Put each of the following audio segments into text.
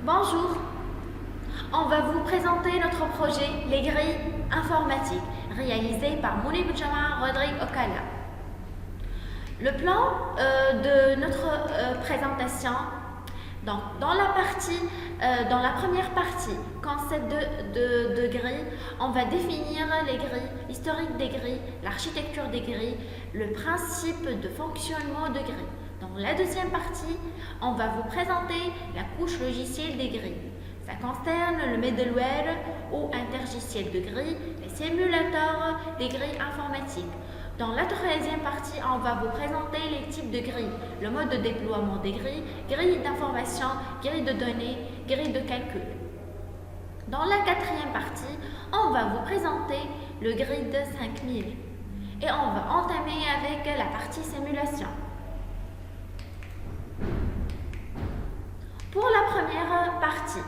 Bonjour, on va vous présenter notre projet Les grilles informatiques, réalisé par Mouni Boudjama Rodrigue Okala. Le plan de notre présentation, donc dans la première partie, concept de grilles, on va définir les grilles, l'historique des grilles, l'architecture des grilles, le principe de fonctionnement de grilles. Dans la deuxième partie, on va vous présenter la couche logicielle des grilles. Ça concerne le middleware ou interlogiciel de grilles, les simulateurs des grilles informatiques. Dans la troisième partie, on va vous présenter les types de grilles, le mode de déploiement des grilles, grilles d'information, grilles de données, grilles de calcul. Dans la quatrième partie, on va vous présenter le grid 5000 et on va entamer avec la partie simulation. Pour la première partie,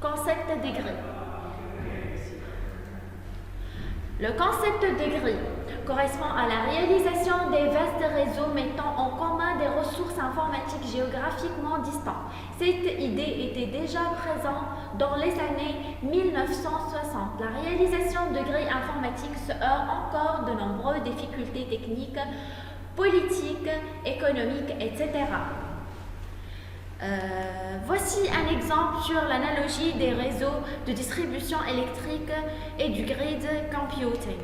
concept des grilles. Le concept des grilles correspond à la réalisation des vastes réseaux mettant en commun des ressources informatiques géographiquement distantes. Cette idée était déjà présente dans les années 1960. La réalisation de grilles informatiques se heurte encore de nombreuses difficultés techniques, politiques, économiques, etc. Voici un exemple sur l'analogie des réseaux de distribution électrique et du grid computing.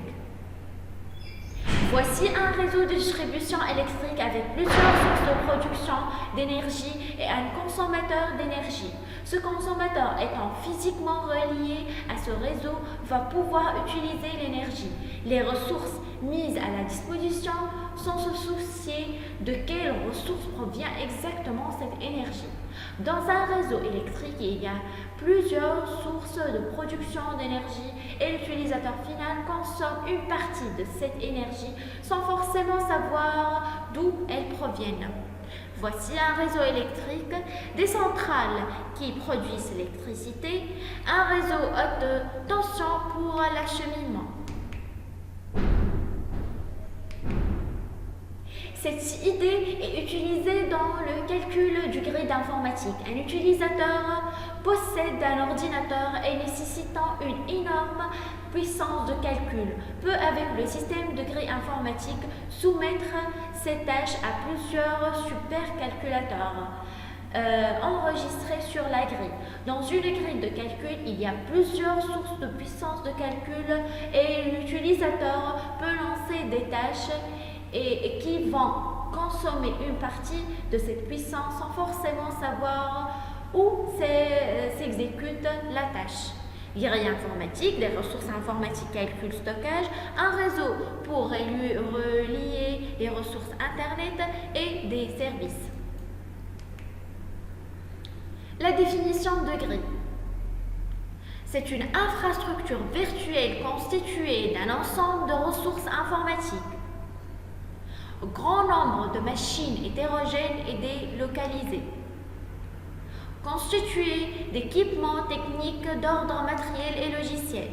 Voici un réseau de distribution électrique avec plusieurs sources de production d'énergie et un consommateur d'énergie. Ce consommateur étant physiquement relié à ce réseau va pouvoir utiliser l'énergie. Les ressources mises à la disposition sans se soucier de quelle ressource provient exactement cette énergie. Dans un réseau électrique, il y a plusieurs sources de production d'énergie et l'utilisateur final consomme une partie de cette énergie sans forcément savoir d'où elle provient. Voici un réseau électrique, des centrales qui produisent l'électricité, un réseau haute tension pour l'acheminement. Cette idée est utilisée dans le calcul du grid informatique. Un utilisateur possède un ordinateur et nécessitant une énorme puissance de calcul peut, avec le système de grille informatique, soumettre ses tâches à plusieurs supercalculateurs enregistrés sur la grille. Dans une grille de calcul, il y a plusieurs sources de puissance de calcul et l'utilisateur peut lancer des tâches et qui vont consommer une partie de cette puissance sans forcément savoir où s'exécute la tâche. Grille informatique, des ressources informatiques, calcul, stockage, un réseau pour relier les ressources Internet et des services. La définition de grille. C'est une infrastructure virtuelle constituée d'un ensemble de ressources informatiques. Grand nombre de machines hétérogènes et délocalisées, constituées d'équipements techniques d'ordre matériel et logiciel,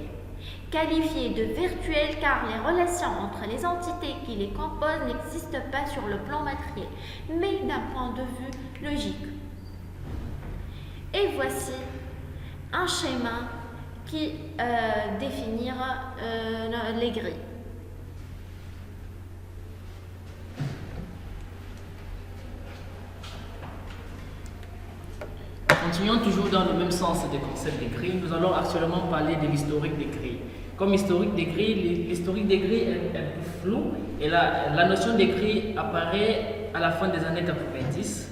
qualifiées de virtuelles car les relations entre les entités qui les composent n'existent pas sur le plan matériel, mais d'un point de vue logique. Et voici un schéma qui définira les grilles. Continuons toujours dans le même sens des concepts des grilles. Nous allons actuellement parler de l'historique des grilles. Comme historique des grilles, l'historique des grilles est un peu flou et la notion des grilles apparaît à la fin des années 90.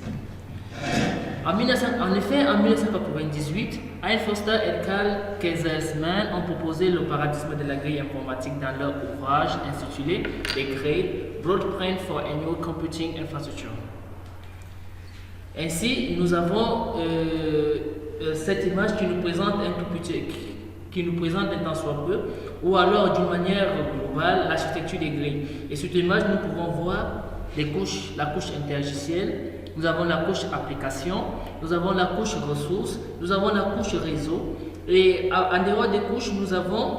En effet, en 1998, Ian Foster et Carl Kaisersman ont proposé le paradigme de la grille informatique dans leur ouvrage intitulé Les grilles, Blueprint for a New Computing Infrastructure. Ainsi, nous avons cette image qui nous présente un tant soit peu, ou alors d'une manière globale, l'architecture des grilles. Et sur cette image, nous pouvons voir les couches, la couche interlogicielle, nous avons la couche application, nous avons la couche ressources, nous avons la couche réseau, et en dehors des couches, nous avons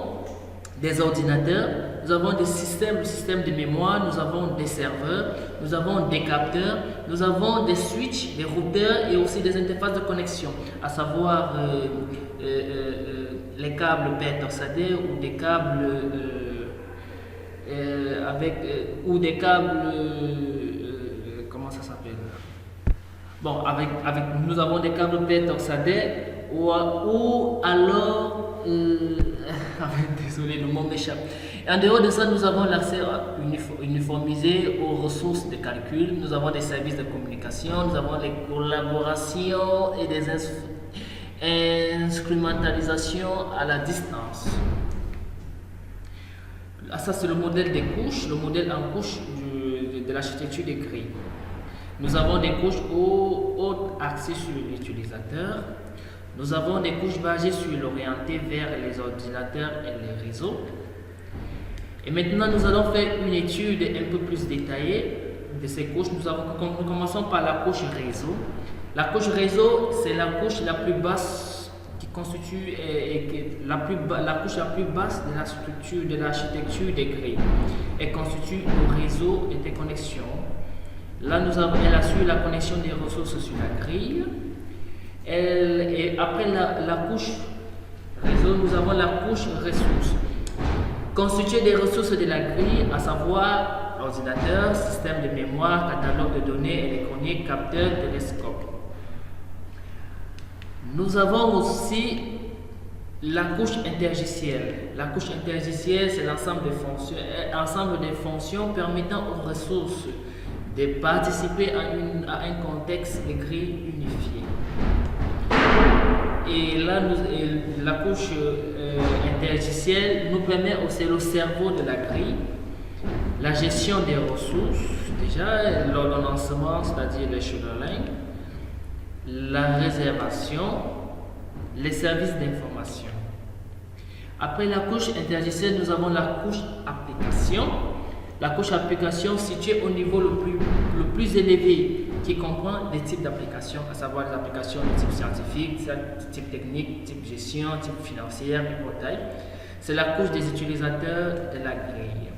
des ordinateurs, nous avons des systèmes, le système de mémoire, nous avons des serveurs, nous avons des capteurs, nous avons des switches, des routeurs et aussi des interfaces de connexion, à savoir les câbles paires torsadés ou des câbles ou des câbles comment ça s'appelle? Bon, nous avons des câbles paires torsadés ou alors désolé, le mot m'échappe. En dehors de ça, nous avons l'accès uniformisé aux ressources de calcul, nous avons des services de communication, nous avons les collaborations et des instrumentalisations à la distance. Ça, c'est le modèle des couches, le modèle en couche de l'architecture des grilles. Nous avons des couches hautes axées sur l'utilisateur. Nous avons des couches basées sur l'orienté vers les ordinateurs et les réseaux. Et maintenant, nous allons faire une étude un peu plus détaillée de ces couches. Nous commençons par la couche réseau. La couche réseau, c'est la couche la plus basse qui constitue la couche la plus basse de la structure de l'architecture des grilles. Elle constitue le réseau d'interconnexion. Là, elle assure la connexion des ressources sur la grille. Et après la couche réseau, nous avons la couche ressources, constituée des ressources de la grille, à savoir ordinateur, système de mémoire, catalogue de données électroniques, capteur, télescope. Nous avons aussi la couche intergicielle. La couche intergicielle, c'est l'ensemble des fonctions permettant aux ressources de participer à un contexte de grille unifié. Et là, la couche intergicielle nous permet aussi le cerveau de la grille, la gestion des ressources, déjà l'ordonnancement, c'est-à-dire le scheduling, la réservation, les services d'information. Après la couche intergicielle, nous avons la couche application. La couche application située au niveau le plus élevé, qui comprend des types d'applications, à savoir les applications de type scientifique, type technique, type gestion, type financière et portail. C'est la couche des utilisateurs de la grille.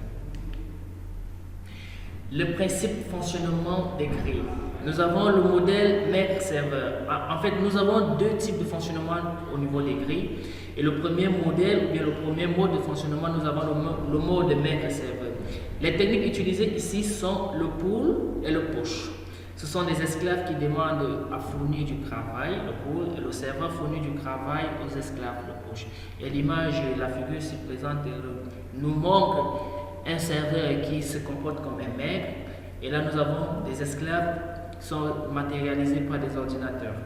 Le principe fonctionnement des grilles. Nous avons le modèle maître-serveur. En fait, nous avons deux types de fonctionnement au niveau des grilles. Et le premier modèle, ou bien le premier mode de fonctionnement, nous avons le mode maître-serveur. Les techniques utilisées ici sont le pull et le push. Ce sont des esclaves qui demandent à fournir du travail, le pull, et le serveur fournit du travail aux esclaves, le push. Et l'image, la figure ci présente nous montre un serveur qui se comporte comme un maître. Et là, nous avons des esclaves qui sont matérialisés par des ordinateurs.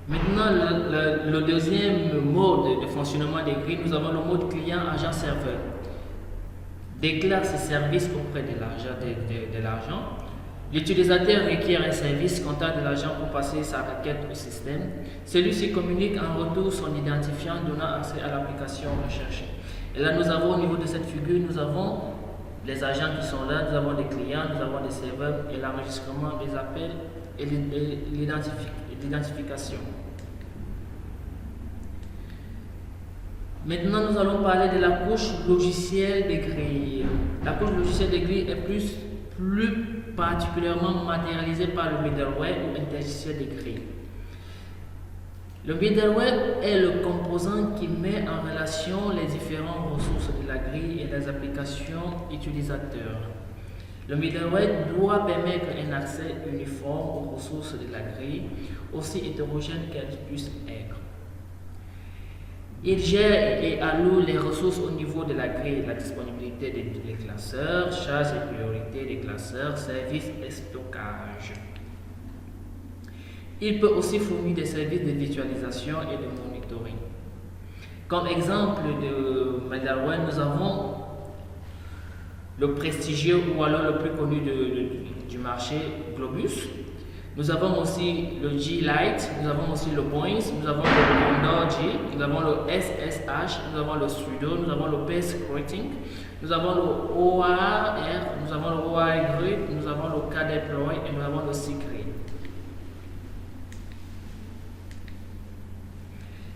Maintenant, le deuxième mode de fonctionnement des grilles, nous avons le mode client-agent-serveur. Déclare ses services auprès de l'argent. L'utilisateur requiert un service, contacte de l'argent pour passer sa requête au système. Celui-ci communique en retour son identifiant donnant accès à l'application recherchée. Et là, nous avons au niveau de cette figure, nous avons les agents qui sont là, nous avons des clients, nous avons des serveurs et l'enregistrement des appels et l'identification. Maintenant, nous allons parler de la couche logicielle des grilles. La couche logicielle des grilles est plus particulièrement matérialisée par le middleware ou intergiciel des grilles. Le middleware est le composant qui met en relation les différentes ressources de la grille et les applications utilisateurs. Le middleware doit permettre un accès uniforme aux ressources de la grille, aussi hétérogènes qu'elles puissent être. Il gère et alloue les ressources au niveau de la grille, la disponibilité des classeurs, charges et priorités des classeurs, services et stockage. Il peut aussi fournir des services de visualisation et de monitoring. Comme exemple de middleware, nous avons le prestigieux ou alors le plus connu du marché, Globus. Nous avons aussi le G-Lite, nous avons aussi le Boeing, nous avons le Condor G, nous avons le SSH, nous avons le Sudo, nous avons le P-Scripting, nous avons le OAR, nous avons le OAR Grid, nous avons le KDeploy et nous avons le Secret.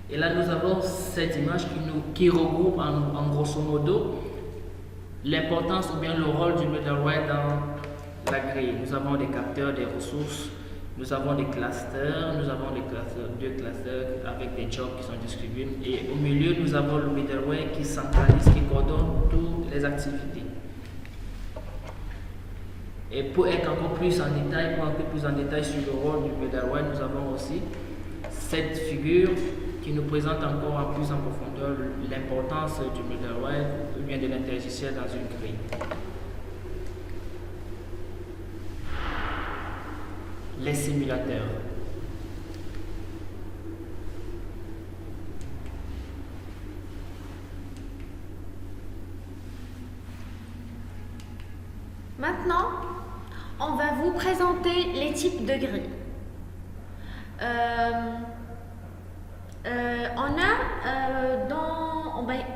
Et là, nous avons cette image qui regroupe en grosso modo l'importance ou bien le rôle du middleware dans la grille. Nous avons des capteurs, des ressources, nous avons des clusters, deux clusters avec des jobs qui sont distribués. Et au milieu, nous avons le middleware qui centralise, qui coordonne toutes les activités. Et pour être encore plus en détail, sur le rôle du middleware, nous avons aussi cette figure qui nous présente encore en plus en profondeur l'importance du middleware ou bien de l'interlogiciel dans une grille. Les simulateurs. Maintenant, on va vous présenter les types de grilles.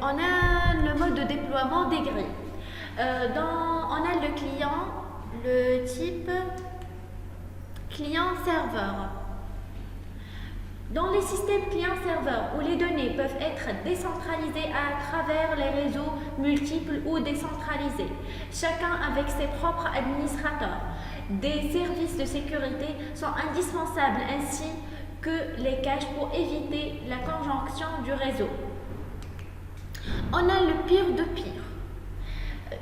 On a le mode de déploiement des grilles. On a le client, le type client-serveur. Dans les systèmes client-serveur où les données peuvent être décentralisées à travers les réseaux multiples ou décentralisés, chacun avec ses propres administrateurs, des services de sécurité sont indispensables ainsi que les caches pour éviter la conjonction du réseau. On a le peer-to-peer.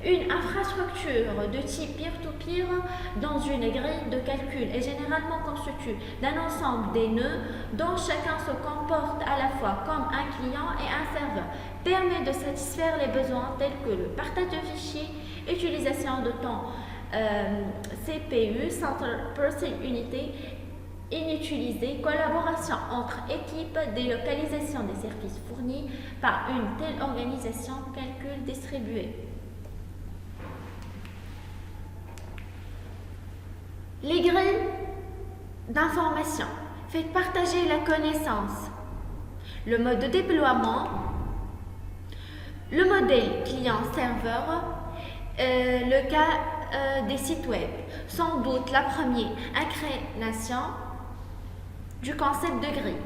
Une infrastructure de type peer-to-peer dans une grille de calcul est généralement constituée d'un ensemble des nœuds dont chacun se comporte à la fois comme un client et un serveur, permet de satisfaire les besoins tels que le partage de fichiers, utilisation de temps CPU, Central Processing Unity, inutilisé, collaboration entre équipes, délocalisation des services fournis par une telle organisation, calcul distribué. Les grilles d'information. Faites partager la connaissance. Le mode de déploiement. Le modèle client-serveur. Le cas des sites web. Sans doute la première incarnation du concept de grille.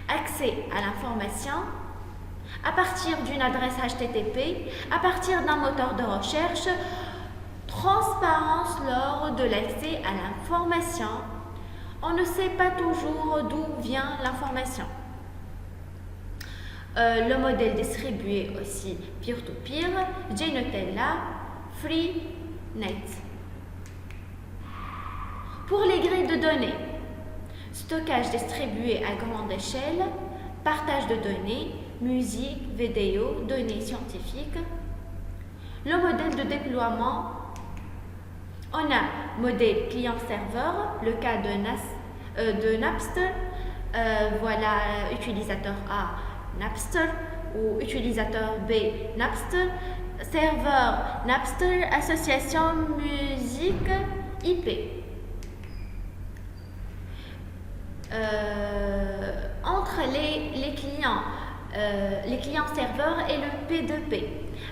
Accès à l'information à partir d'une adresse HTTP, à partir d'un moteur de recherche. Transparence lors de l'accès à l'information. On ne sait pas toujours d'où vient l'information. Le modèle distribué aussi peer-to-peer, JNutella, FreeNet. Pour les grilles de données, stockage distribué à grande échelle, partage de données, musique, vidéo, données scientifiques. Le modèle de déploiement. On a modèle client-serveur, le cas de Napster, voilà utilisateur A, Napster, ou utilisateur B, Napster, serveur Napster, association musique IP. Entre les clients serveurs et le P2P,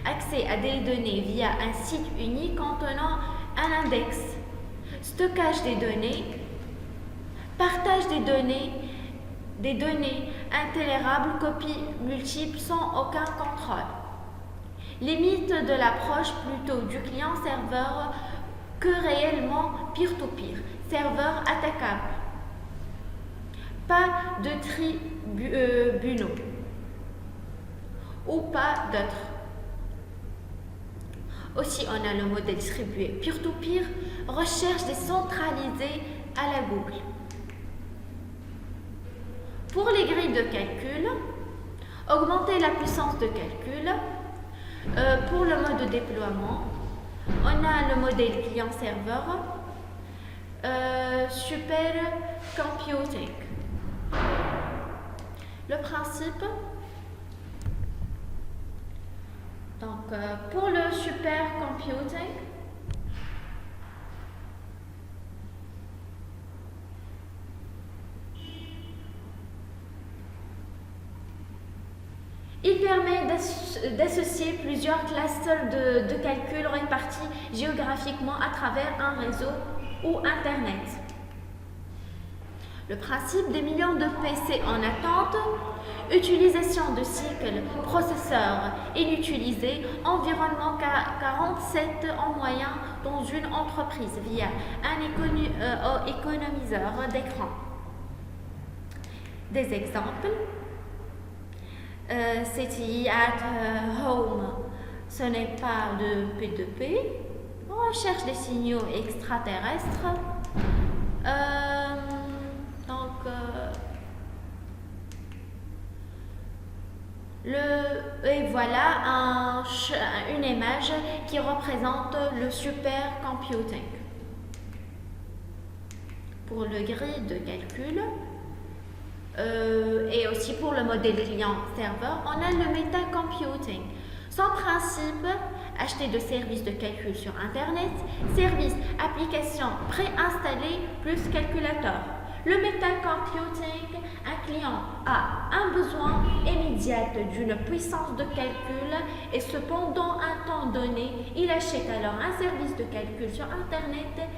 accès à des données via un site unique contenant un index, stockage des données, partage des données intolérables, copies multiples sans aucun contrôle. Limite de l'approche plutôt du client-serveur que réellement peer-to-peer, serveur attaquable. Pas de tribunaux ou pas d'autres. Aussi, on a le modèle distribué peer-to-peer, recherche décentralisée à la Google. Pour les grilles de calcul, augmenter la puissance de calcul. Pour le mode de déploiement, on a le modèle client-serveur, super computing. Le principe. Donc, pour le supercomputing, il permet d'associer plusieurs clusters de calcul répartis géographiquement à travers un réseau ou Internet. Le principe des millions de PC en attente, utilisation de cycles processeurs inutilisés, environnement 47 en moyen dans une entreprise via un économiseur d'écran. Des exemples, CTI at Home, ce n'est pas de P2P, recherche des signaux extraterrestres. Et voilà une image qui représente le supercomputing. Pour le grille de calcul et aussi pour le modèle client-serveur, on a le metacomputing. Son principe, acheter de services de calcul sur Internet, services, applications préinstallées plus calculateur. Le metacomputing, un client a un besoin immédiat d'une puissance de calcul et cependant un temps donné, il achète alors un service de calcul sur Internet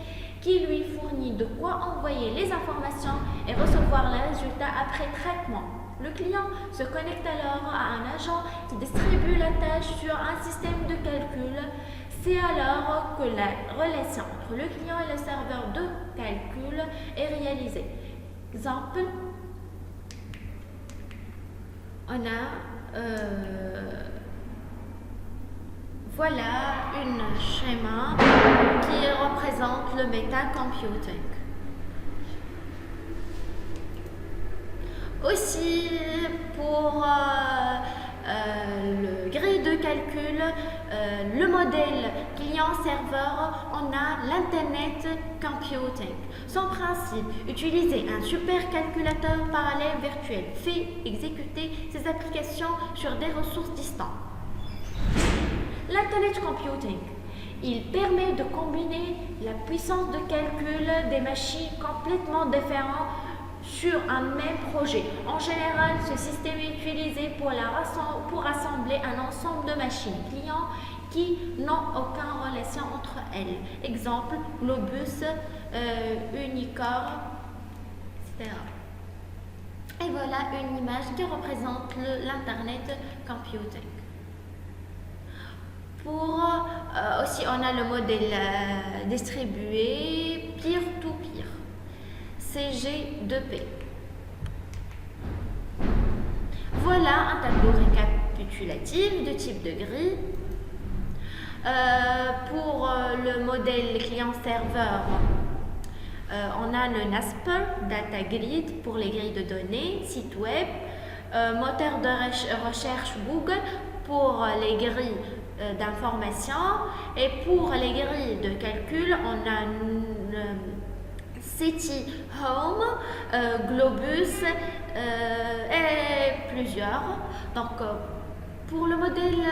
qui lui fournit de quoi envoyer les informations et recevoir les résultats après traitement. Le client se connecte alors à un agent qui distribue la tâche sur un système de calcul. C'est alors que la relation entre le client et le serveur de calcul est réalisée. Exemple, on a voilà un schéma qui représente le metacomputing. Aussi, pour le grille de calcul, le modèle client-serveur, on a l'Internet Computing. Son principe, utiliser un supercalculateur parallèle virtuel fait exécuter ses applications sur des ressources distantes. L'Internet Computing, il permet de combiner la puissance de calcul des machines complètement différentes sur un même projet. En général, ce système est utilisé pour rassembler un ensemble de machines clients qui n'ont aucune relation entre elles. Exemple, Globus, Unicore, etc. Et voilà une image qui représente l'Internet Computing. Aussi, on a le modèle distribué peer-to-peer. CG2P. Voilà un tableau récapitulatif de type de grille. Pour le modèle client-serveur, on a le NASPER, Data Grid pour les grilles de données, site web, moteur de recherche Google pour les grilles d'information, et pour les grilles de calcul, on a City Home, Globus et plusieurs. Donc, pour le modèle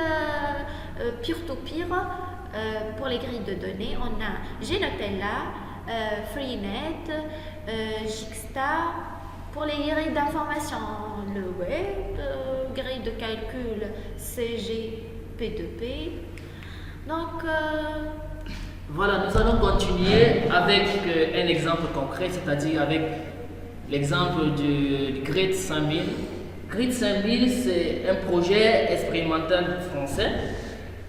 peer-to-peer, pour les grilles de données, on a Genotella, Freenet, Jigsta. Pour les grilles d'information, le web, grille de calcul CGP2P. Donc, voilà, nous allons continuer avec un exemple concret, c'est-à-dire avec l'exemple du GRID 5000. GRID 5000, c'est un projet expérimental français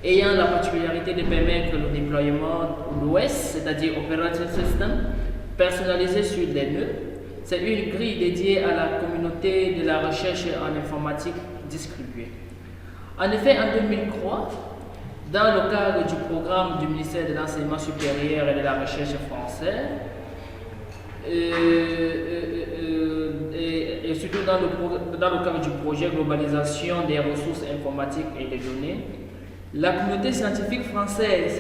ayant la particularité de permettre le déploiement d'OS, c'est-à-dire Operating System, personnalisé sur les nœuds. C'est une grille dédiée à la communauté de la recherche en informatique distribuée. En effet, en 2003, dans le cadre du programme du ministère de l'Enseignement supérieur et de la Recherche français, et surtout dans le cadre du projet Globalisation des ressources informatiques et des données, la communauté scientifique française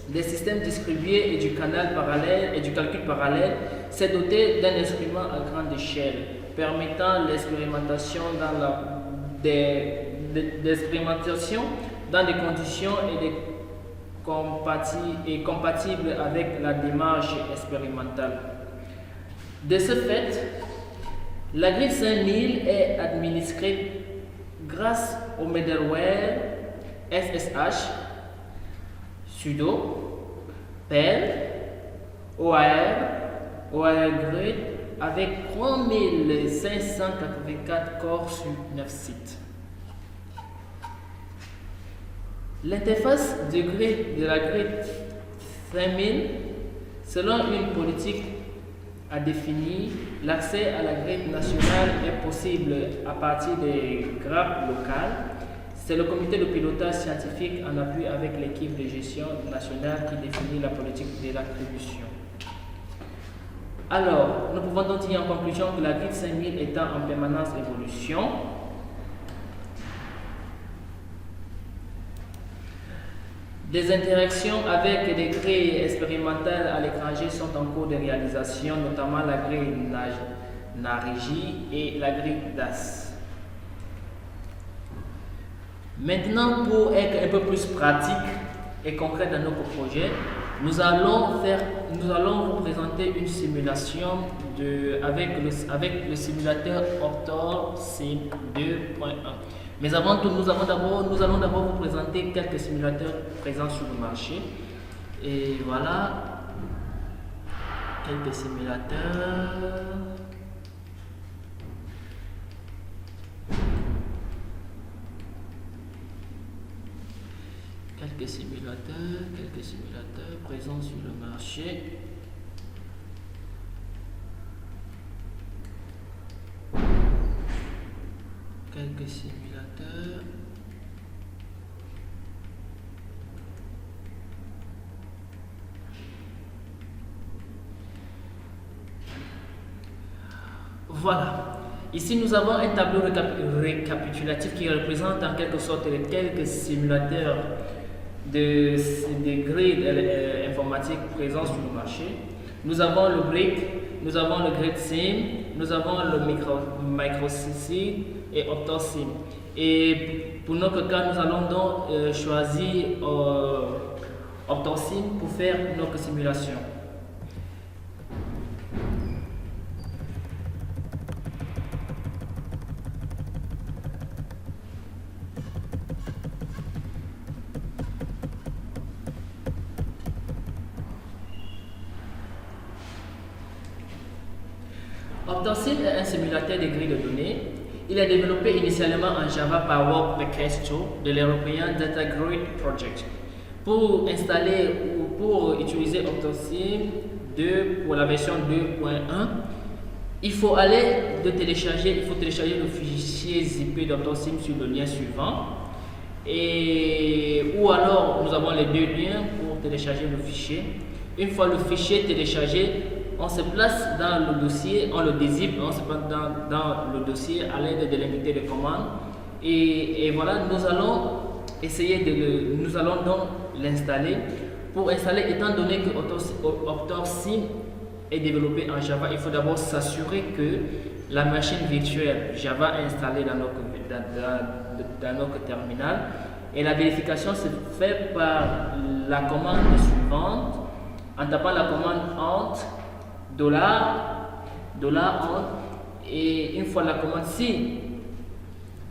des systèmes distribués et du canal parallèle et du calcul parallèle s'est dotée d'un instrument à grande échelle permettant l'expérimentation dans des conditions compatibles avec la démarche expérimentale. De ce fait, la grille 5000 est administrée grâce au middleware SSH, sudo, PEL, OAR, OAR Grid, avec 3584 corps sur 9 sites. L'interface de grille de la grille 5000, selon une politique à définir, l'accès à la grille nationale est possible à partir des grappes locales. C'est le comité de pilotage scientifique en appui avec l'équipe de gestion nationale qui définit la politique de l'attribution. Alors, nous pouvons donc tirer en conclusion que la grille 5000 étant en permanence évolution, des interactions avec des grilles expérimentales à l'étranger sont en cours de réalisation, notamment la grille NARIGI et la grille DAS. Maintenant, pour être un peu plus pratique et concret dans notre projet, nous allons vous présenter une simulation avec le simulateur Optor Sim 2.1. Mais avant tout, nous allons d'abord vous présenter quelques simulateurs présents sur le marché. Et voilà, quelques simulateurs. Quelques simulateurs présents sur le marché. Quelques simulateurs. Voilà. Ici, nous avons un tableau récapitulatif qui représente en quelque sorte les quelques simulateurs de grilles informatiques présents sur le marché. Nous avons le Brick, nous avons le Grid Sim, nous avons le MicroSim et OptorSim. Et pour notre cas, nous allons donc choisir OptorSim pour faire notre simulation. OptorSim est un simulateur de grilles de données. Il est développé initialement en Java par Work Bekesto de l'European Data Grid Project. Pour installer ou pour utiliser OptorSim 2 pour la version 2.1, il faut télécharger le fichier zippé d'OptorSim sur le lien suivant. Ou alors nous avons les deux liens pour télécharger le fichier. Une fois le fichier téléchargé, on se place dans le dossier, on le dézippe, on se place dans le dossier à l'aide de l'unité de commande. Et voilà, nous allons donc l'installer. Pour installer, étant donné que OptorSim est développé en Java, il faut d'abord s'assurer que la machine virtuelle Java est installée dans notre terminal. Et la vérification se fait par la commande suivante, en tapant la commande ent $, et une fois la commande, si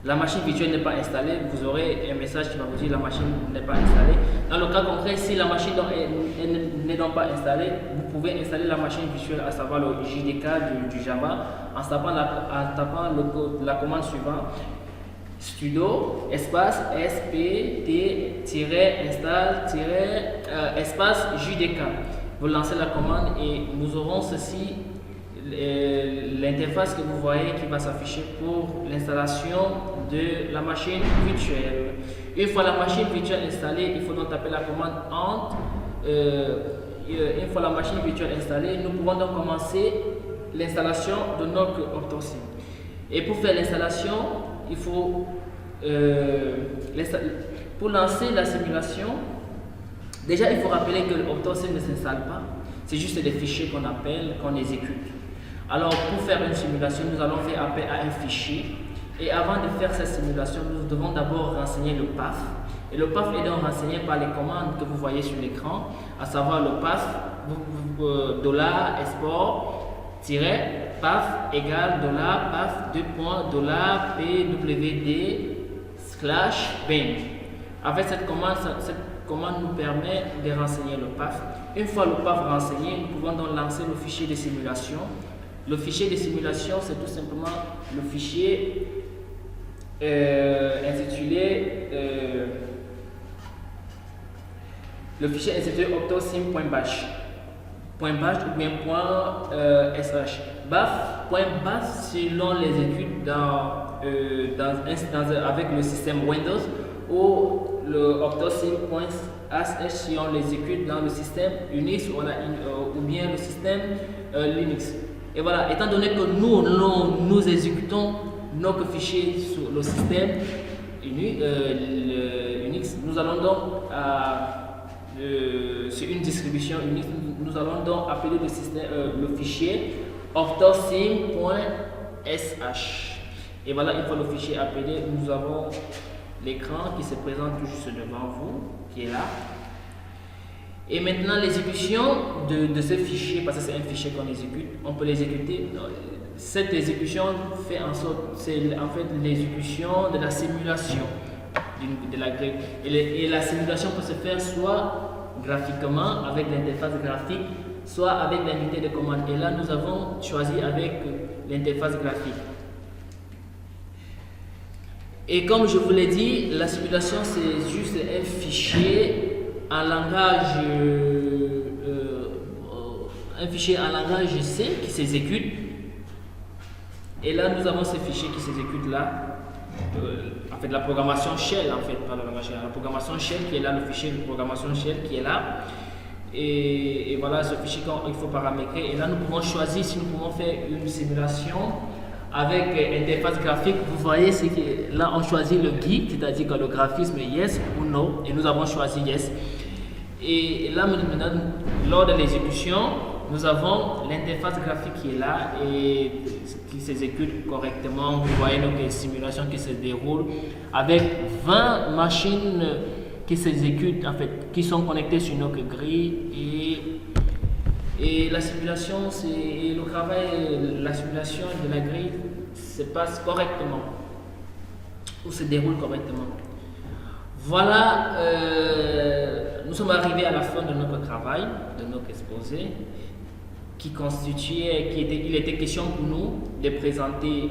la machine virtuelle n'est pas installée, vous aurez un message qui va vous dire la machine n'est pas installée. Dans le cas concret, si la machine n'est donc pas installée, vous pouvez installer la machine virtuelle, à savoir le JDK du Java, en tapant la commande suivante, sudo espace spt-install-espace JDK. Vous lancez la commande et nous aurons ceci, l'interface que vous voyez qui va s'afficher pour l'installation de la machine virtuelle. Une fois la machine virtuelle installée, il faut donc taper la commande ent. Une fois la machine virtuelle installée, nous pouvons donc commencer l'installation de notre OptorSim. Et pour faire l'installation, il faut pour lancer la simulation. Déjà, il faut rappeler que l'OptorSim ne s'installe pas, c'est juste des fichiers qu'on appelle, qu'on exécute. Alors, pour faire une simulation, nous allons faire appel à un fichier. Et avant de faire cette simulation, nous devons d'abord renseigner le path. Et le path est donc renseigné par les commandes que vous voyez sur l'écran, à savoir le path $export-path égale $path $pwd/bin. Avec cette commande nous permet de renseigner le path. Une fois le path renseigné, nous pouvons donc lancer le fichier de simulation Le fichier de simulation, c'est tout simplement le fichier intitulé octosim.bash ou bien .sh. .bash selon les études avec le système Windows, ou le octosim.sh selon les exécute dans le système Unix ou bien le système Linux. Et voilà, étant donné que nous exécutons nos fichiers sur le système Unix, nous allons donc sur une distribution Unix, nous allons donc appeler le fichier octosim.sh. Et voilà, une fois le fichier appelé, nous avons l'écran qui se présente juste devant vous, qui est là. Et maintenant, l'exécution de ce fichier, parce que c'est un fichier qu'on exécute, on peut l'exécuter. Cette exécution fait en sorte, c'est en fait l'exécution de la simulation de la grille. Et la simulation peut se faire soit graphiquement avec l'interface graphique, soit avec l'unité de commande. Et là, nous avons choisi avec l'interface graphique. Et comme je vous l'ai dit, la simulation c'est juste un fichier en langage C qui s'exécute. Et là, nous avons ce fichier qui s'exécute là. En fait, la programmation shell, en fait, pas le langage shell, la programmation shell qui est là, le fichier de programmation shell qui est là. Et voilà ce fichier qu'il faut paramétrer. Et là, nous pouvons choisir si nous pouvons faire une simulation avec interface graphique. Vous voyez, c'est que là, on choisit le GUI, c'est-à-dire que le graphisme est yes ou no. Et nous avons choisi yes. Et là, maintenant, lors de l'exécution, nous avons l'interface graphique qui est là et qui s'exécute correctement. Vous voyez donc les simulations qui se déroulent avec 20 machines qui s'exécutent, en fait, qui sont connectées sur nos grilles. Et la simulation, la simulation de la grille se passe correctement ou se déroule correctement. Voilà, nous sommes arrivés à la fin de notre travail, de notre exposé, il était question pour nous de présenter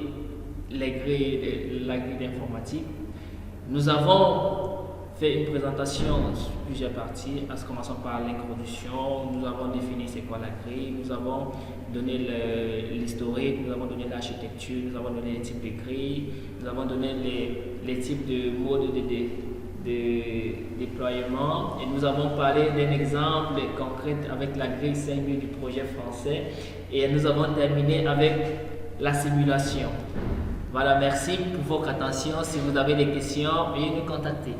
la grille d'informatique. Nous avons fait une présentation sur plusieurs parties, en commençant par l'introduction. Nous avons défini c'est quoi la grille, nous avons donné l'historique, nous avons donné l'architecture, nous avons donné les types de grilles, nous avons donné les types de modes de déploiement, et nous avons parlé d'un exemple concret avec la grille 5 du projet français, et nous avons terminé avec la simulation. Voilà, merci pour votre attention. Si vous avez des questions, veuillez nous contacter.